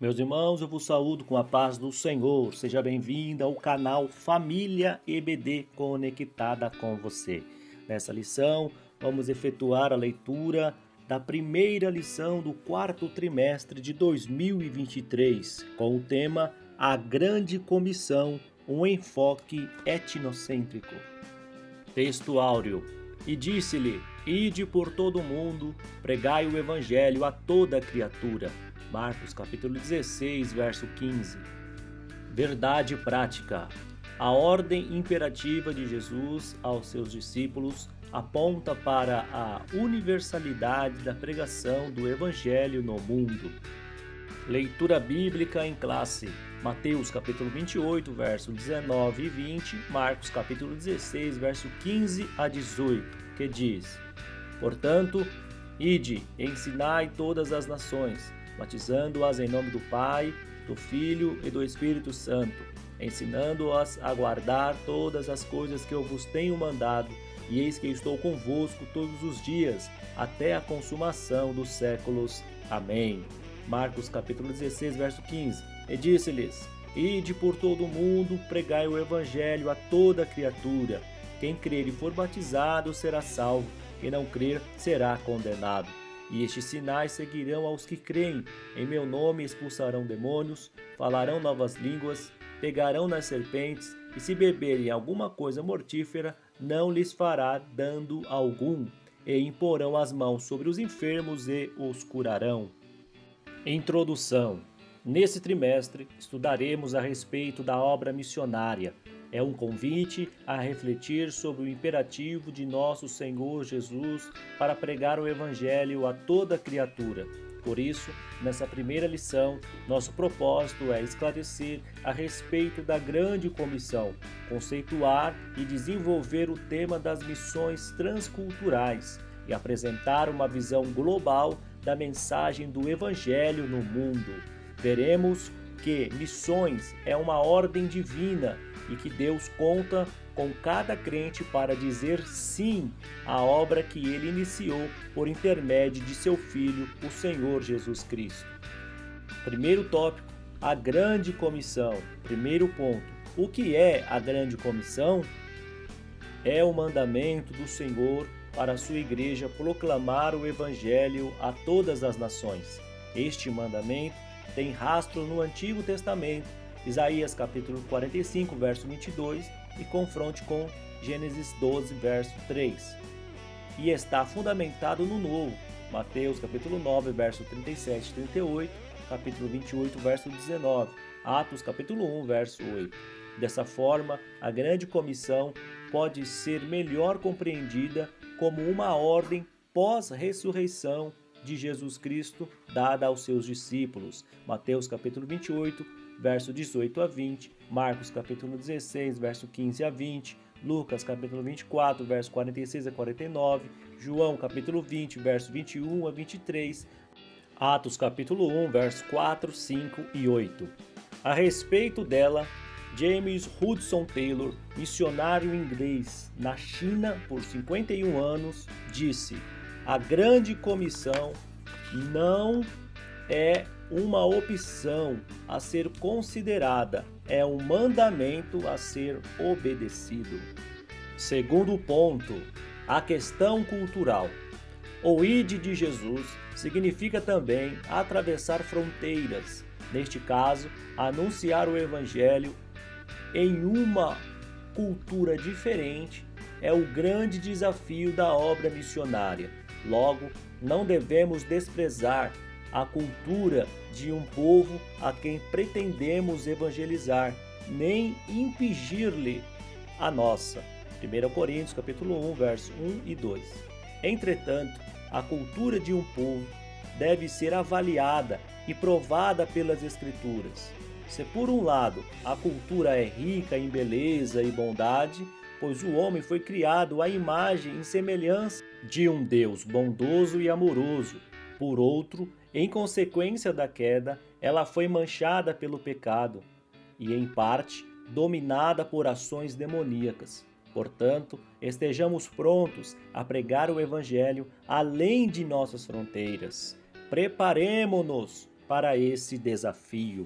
Meus irmãos, eu vos saúdo com a paz do Senhor. Seja bem-vindo ao canal Família EBD conectada com você. Nessa lição, vamos efetuar a leitura da primeira lição do quarto trimestre de 2023, com o tema A Grande Comissão, um enfoque etnocêntrico. Texto áureo. E disse-lhe: Ide por todo o mundo, pregai o evangelho a toda criatura. Marcos capítulo 16, verso 15. Verdade prática. A ordem imperativa de Jesus aos seus discípulos aponta para a universalidade da pregação do evangelho no mundo. Leitura bíblica em classe. Mateus capítulo 28, verso 19 e 20, Marcos capítulo 16, verso 15 a 18, que diz: Portanto, ide, ensinai todas as nações, batizando-as em nome do Pai, do Filho e do Espírito Santo, ensinando-as a guardar todas as coisas que eu vos tenho mandado, e eis que estou convosco todos os dias, até a consumação dos séculos. Amém. Marcos capítulo 16, verso 15. E disse-lhes: Ide por todo o mundo, pregai o evangelho a toda criatura. Quem crer e for batizado será salvo, quem não crer será condenado. E estes sinais seguirão aos que creem. Em meu nome expulsarão demônios, falarão novas línguas, pegarão nas serpentes, e se beberem alguma coisa mortífera, não lhes fará dano algum. E imporão as mãos sobre os enfermos e os curarão. Introdução. Nesse trimestre, estudaremos a respeito da obra missionária. É um convite a refletir sobre o imperativo de nosso Senhor Jesus para pregar o Evangelho a toda criatura. Por isso, nessa primeira lição, nosso propósito é esclarecer a respeito da grande comissão, conceituar e desenvolver o tema das missões transculturais e apresentar uma visão global da mensagem do Evangelho no mundo. Veremos que missões é uma ordem divina e que Deus conta com cada crente para dizer sim à obra que ele iniciou por intermédio de seu Filho, o Senhor Jesus Cristo. Primeiro tópico, a grande comissão. Primeiro ponto, o que é a grande comissão? É o mandamento do Senhor para a sua igreja proclamar o Evangelho a todas as nações. Este mandamento tem rastro no Antigo Testamento, Isaías capítulo 45, verso 22, e confronte com Gênesis 12, verso 3. E está fundamentado no Novo, Mateus capítulo 9, verso 37 e 38, capítulo 28, verso 19, Atos capítulo 1, verso 8. Dessa forma, a grande comissão pode ser melhor compreendida como uma ordem pós-ressurreição de Jesus Cristo dada aos seus discípulos. Mateus capítulo 28, verso 18 a 20, Marcos capítulo 16, verso 15 a 20, Lucas capítulo 24, verso 46 a 49, João capítulo 20, verso 21 a 23, Atos capítulo 1, verso 4, 5 e 8. A respeito dela, James Hudson Taylor, missionário inglês na China por 51 anos, disse: a grande comissão não é uma opção a ser considerada, é um mandamento a ser obedecido. Segundo ponto, a questão cultural. O ide de Jesus significa também atravessar fronteiras, neste caso, anunciar o Evangelho em uma cultura diferente é o grande desafio da obra missionária. Logo, não devemos desprezar a cultura de um povo a quem pretendemos evangelizar, nem impingir-lhe a nossa. 1 Coríntios capítulo 1, verso 1 e 2. Entretanto, a cultura de um povo deve ser avaliada e provada pelas Escrituras. Se por um lado a cultura é rica em beleza e bondade, pois o homem foi criado à imagem e semelhança de um Deus bondoso e amoroso. Por outro, em consequência da queda, ela foi manchada pelo pecado e, em parte, dominada por ações demoníacas. Portanto, estejamos prontos a pregar o Evangelho além de nossas fronteiras. Preparemo-nos para esse desafio.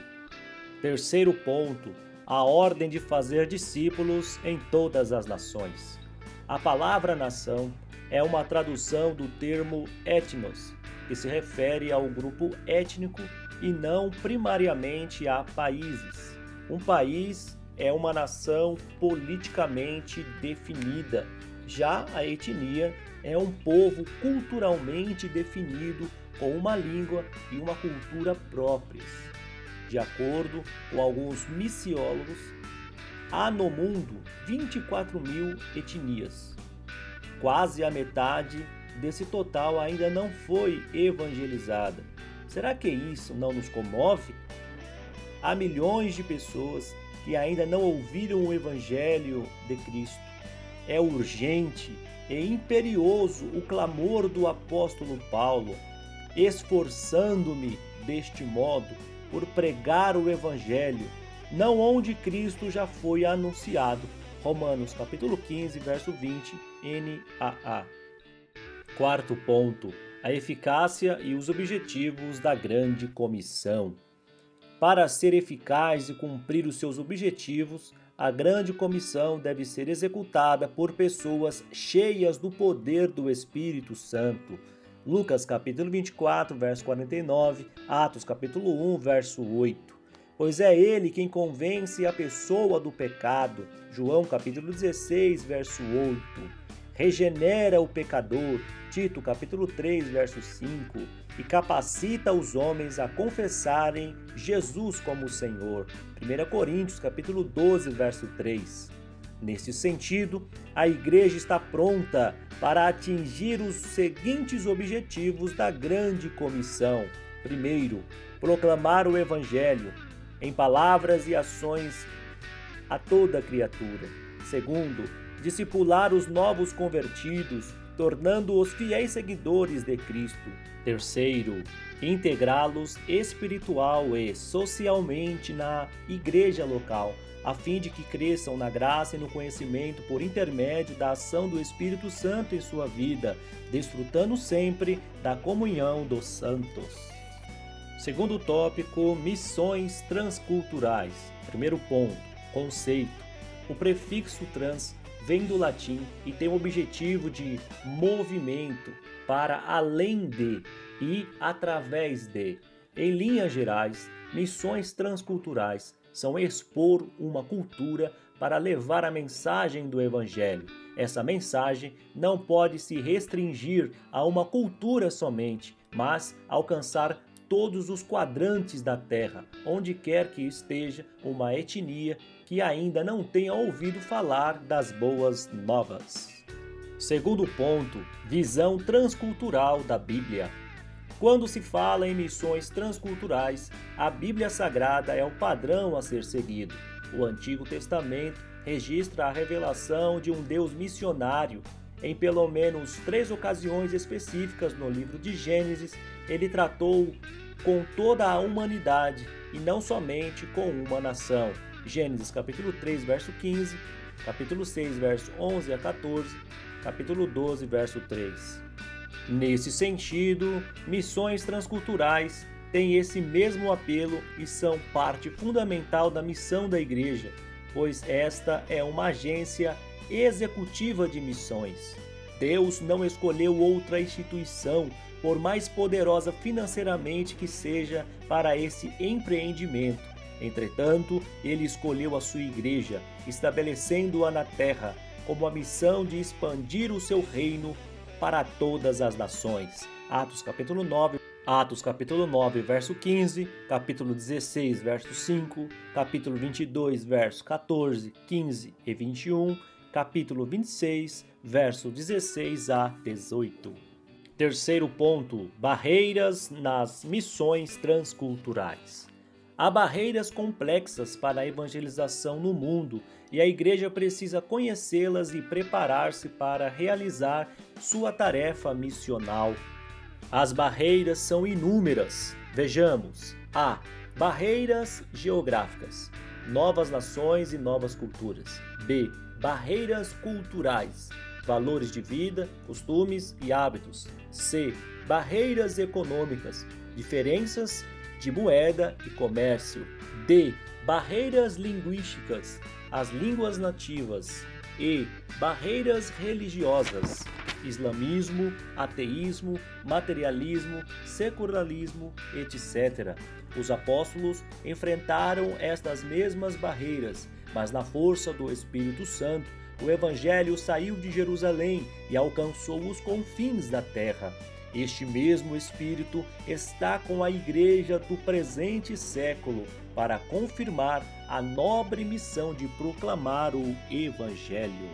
Terceiro ponto, a ordem de fazer discípulos em todas as nações. A palavra nação é uma tradução do termo etnos, que se refere ao grupo étnico e não primariamente a países. Um país é uma nação politicamente definida, já a etnia é um povo culturalmente definido com uma língua e uma cultura próprias. De acordo com alguns missiólogos, há no mundo 24.000 etnias. Quase a metade desse total ainda não foi evangelizada. Será que isso não nos comove? Há milhões de pessoas que ainda não ouviram o Evangelho de Cristo. É urgente e imperioso o clamor do apóstolo Paulo, esforçando-me deste modo por pregar o Evangelho, não onde Cristo já foi anunciado. Romanos capítulo 15, verso 20, NAA. Quarto ponto, a eficácia e os objetivos da grande comissão. Para ser eficaz e cumprir os seus objetivos, a grande comissão deve ser executada por pessoas cheias do poder do Espírito Santo. Lucas capítulo 24, verso 49, Atos capítulo 1, verso 8. Pois é ele quem convence a pessoa do pecado. João capítulo 16, verso 8. Regenera o pecador. Tito capítulo 3, verso 5. E capacita os homens a confessarem Jesus como Senhor. 1 Coríntios capítulo 12, verso 3. Neste sentido, a igreja está pronta para atingir os seguintes objetivos da grande comissão. Primeiro, proclamar o Evangelho em palavras e ações a toda criatura. Segundo, discipular os novos convertidos, tornando-os fiéis seguidores de Cristo. Terceiro, integrá-los espiritual e socialmente na igreja local, a fim de que cresçam na graça e no conhecimento por intermédio da ação do Espírito Santo em sua vida, desfrutando sempre da comunhão dos santos. Segundo tópico, missões transculturais. Primeiro ponto, conceito. O prefixo trans vem do latim e tem o objetivo de movimento para além de e através de. Em linhas gerais, missões transculturais são expor uma cultura para levar a mensagem do Evangelho. Essa mensagem não pode se restringir a uma cultura somente, mas alcançar todos os quadrantes da terra, onde quer que esteja uma etnia que ainda não tenha ouvido falar das boas novas. Segundo ponto, visão transcultural da Bíblia. Quando se fala em missões transculturais, a Bíblia Sagrada é o padrão a ser seguido. O Antigo Testamento registra a revelação de um Deus missionário. Em pelo menos 3 ocasiões específicas no livro de Gênesis, ele tratou com toda a humanidade e não somente com uma nação. Gênesis capítulo 3, verso 15, capítulo 6, verso 11 a 14, capítulo 12, verso 3. Nesse sentido, missões transculturais têm esse mesmo apelo e são parte fundamental da missão da igreja, pois esta é uma agência executiva de missões. Deus não escolheu outra instituição, por mais poderosa financeiramente que seja, para esse empreendimento. Entretanto, ele escolheu a sua igreja, estabelecendo-a na terra, como a missão de expandir o seu reino para todas as nações. Atos capítulo 9, verso 15, capítulo 16, verso 5, capítulo 22, verso 14, 15 e 21, capítulo 26, verso 16 a 18. Terceiro ponto, barreiras nas missões transculturais. Há barreiras complexas para a evangelização no mundo e a igreja precisa conhecê-las e preparar-se para realizar sua tarefa missional. As barreiras são inúmeras. Vejamos. A. Barreiras geográficas. Novas nações e novas culturas. B. Barreiras culturais. Valores de vida, costumes e hábitos. C. Barreiras econômicas. Diferenças de moeda e comércio. D. Barreiras linguísticas, as línguas nativas. E. Barreiras religiosas, islamismo, ateísmo, materialismo, secularismo, etc. Os apóstolos enfrentaram estas mesmas barreiras, mas na força do Espírito Santo, o Evangelho saiu de Jerusalém e alcançou os confins da terra. Este mesmo Espírito está com a Igreja do presente século para confirmar a nobre missão de proclamar o Evangelho.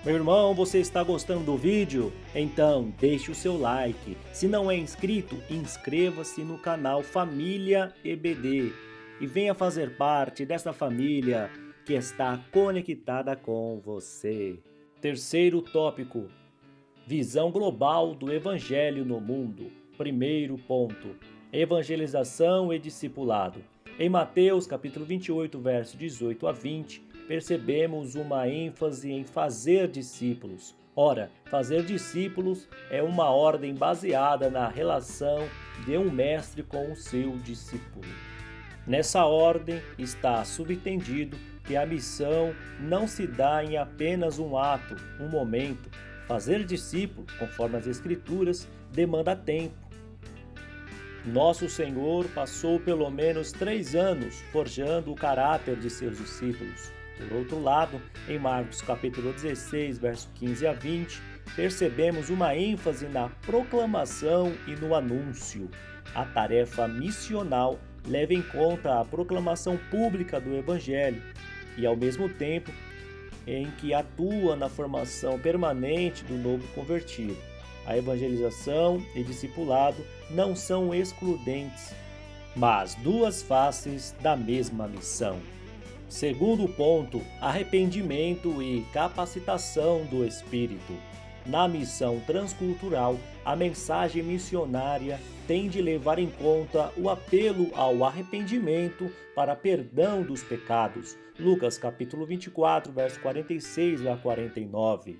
Meu irmão, você está gostando do vídeo? Então deixe o seu like. Se não é inscrito, inscreva-se no canal Família EBD e venha fazer parte dessa família que está conectada com você. Terceiro tópico: visão global do Evangelho no mundo. Primeiro ponto: evangelização e discipulado. Em Mateus capítulo 28, verso 18 a 20, percebemos uma ênfase em fazer discípulos. Ora, fazer discípulos é uma ordem baseada na relação de um mestre com o seu discípulo. Nessa ordem está subentendido que a missão não se dá em apenas um ato, um momento. Fazer discípulo, conforme as Escrituras, demanda tempo. Nosso Senhor passou pelo menos 3 anos forjando o caráter de seus discípulos. Por outro lado, em Marcos capítulo 16, verso 15 a 20, percebemos uma ênfase na proclamação e no anúncio. A tarefa missional leva em conta a proclamação pública do Evangelho e, ao mesmo tempo, em que atua na formação permanente do novo convertido. A evangelização e discipulado não são excludentes, mas duas faces da mesma missão. Segundo ponto, arrependimento e capacitação do Espírito. Na missão transcultural, a mensagem missionária tem de levar em conta o apelo ao arrependimento para perdão dos pecados. Lucas capítulo 24, verso 46 a 49.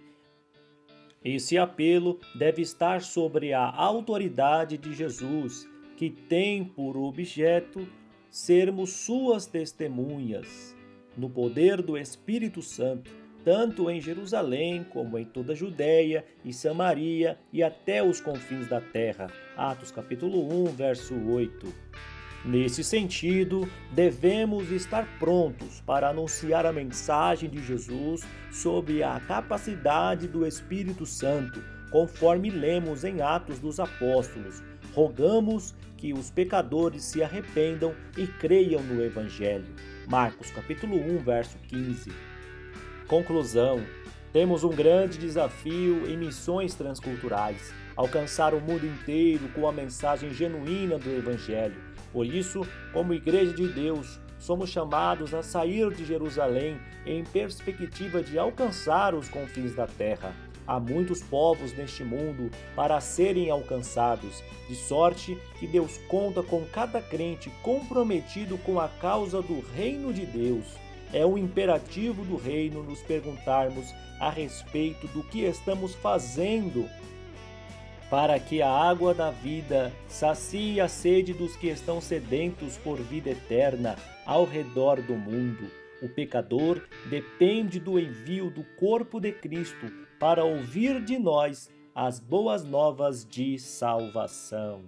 Esse apelo deve estar sobre a autoridade de Jesus, que tem por objeto sermos suas testemunhas, no poder do Espírito Santo, tanto em Jerusalém como em toda a Judéia e Samaria e até os confins da terra. Atos capítulo 1, verso 8. Nesse sentido, devemos estar prontos para anunciar a mensagem de Jesus sob a capacidade do Espírito Santo, conforme lemos em Atos dos Apóstolos. Rogamos que os pecadores se arrependam e creiam no Evangelho. Marcos capítulo 1, verso 15. Conclusão: temos um grande desafio em missões transculturais, alcançar o mundo inteiro com a mensagem genuína do Evangelho. Por isso, como Igreja de Deus, somos chamados a sair de Jerusalém em perspectiva de alcançar os confins da terra. Há muitos povos neste mundo para serem alcançados, de sorte que Deus conta com cada crente comprometido com a causa do reino de Deus. É um imperativo do reino nos perguntarmos a respeito do que estamos fazendo para que a água da vida sacie a sede dos que estão sedentos por vida eterna ao redor do mundo. O pecador depende do envio do corpo de Cristo para ouvir de nós as boas novas de salvação.